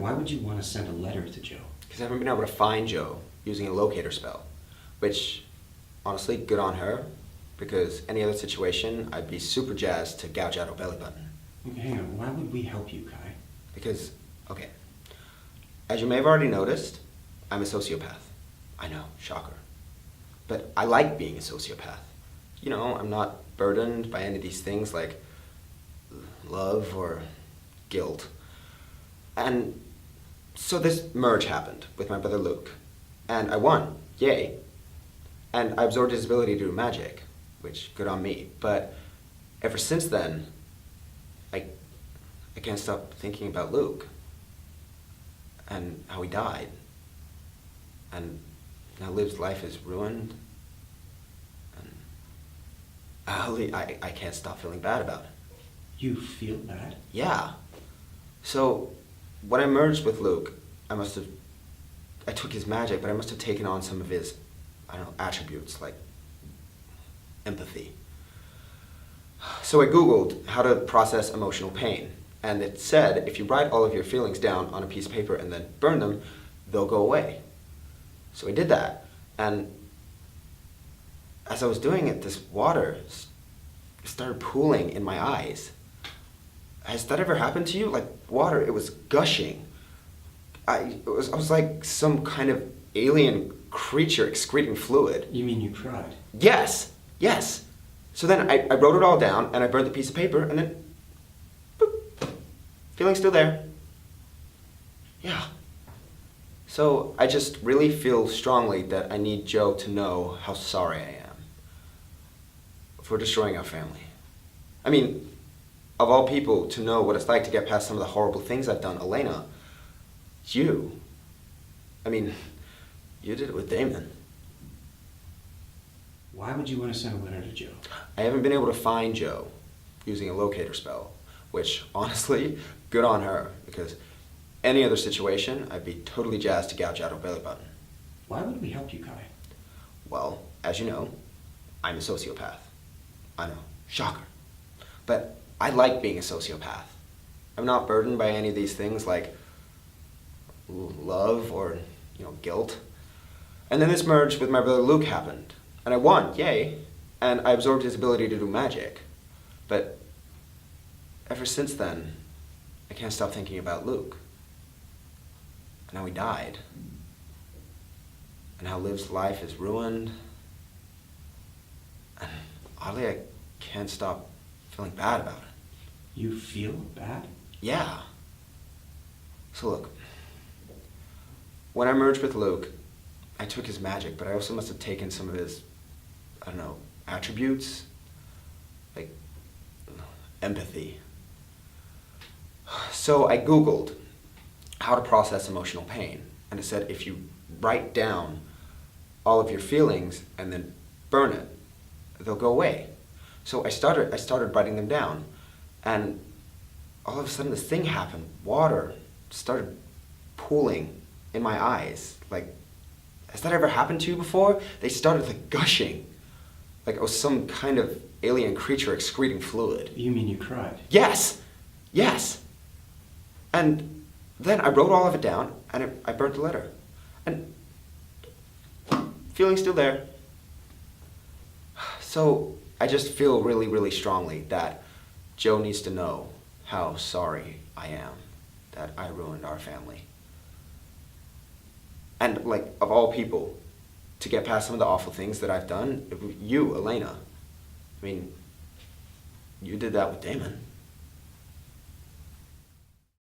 Why would you want to send a letter to Joe? Because I haven't been able to find Joe using a locator spell, which, honestly, good on her, because any other situation, I'd be super jazzed to gouge out her belly button. Okay, hang on, why would we help you, Kai? Because, okay, as you may have already noticed, I'm a sociopath. I know, shocker. But I like being a sociopath. You know, I'm not burdened by any of these things like love or guilt. And so this merge happened with my brother Luke. And I won, yay. And I absorbed his ability to do magic, which good on me. But ever since then, I can't stop thinking about Luke and how he died. And now Liv's life is ruined. And I can't stop feeling bad about it. You feel bad? Yeah. So when I merged with Luke, I took his magic, but I must have taken on some of his, I don't know, attributes, like empathy. So I Googled how to process emotional pain, and it said if you write all of your feelings down on a piece of paper and then burn them, they'll go away. So I did that, and as I was doing it, this water started pooling in my eyes. Has that ever happened to you? Like water, it was gushing. I was like some kind of alien creature excreting fluid. You mean you cried? Yes, yes. So then I wrote it all down and I burned the piece of paper and then, boop, feeling still there. Yeah. So I just really feel strongly that I need Joe to know how sorry I am for destroying our family. I mean, of all people to know what it's like to get past some of the horrible things I've done, Elena, you. I mean, you did it with Damon. Why would you want to send a letter to Joe? I haven't been able to find Joe using a locator spell, which, honestly, good on her, because any other situation, I'd be totally jazzed to gouge out her belly button. Why would we help you, Kai? Well, as you know, I'm a sociopath. I know, shocker. But I like being a sociopath. I'm not burdened by any of these things like love or, guilt. And then this merge with my brother Luke happened. And I won, yay. And I absorbed his ability to do magic. But ever since then, I can't stop thinking about Luke. And how he died. And how Liv's life is ruined. And oddly, I can't stop feeling bad about it. You feel bad? Yeah. So look, when I merged with Luke, I took his magic, but I also must have taken some of his, I don't know, attributes, like empathy. So I Googled how to process emotional pain, and it said if you write down all of your feelings and then burn it, they'll go away. So I started writing them down, and all of a sudden this thing happened. Water started pooling in my eyes. Like, has that ever happened to you before? They started like gushing, like it was some kind of alien creature excreting fluid. You mean you cried? Yes, yes. And then I wrote all of it down, and I burnt the letter, and feeling still there. So I just feel really, really strongly that Joe needs to know how sorry I am that I ruined our family. And like, of all people, to get past some of the awful things that I've done, you, Elena, I mean, you did that with Damon.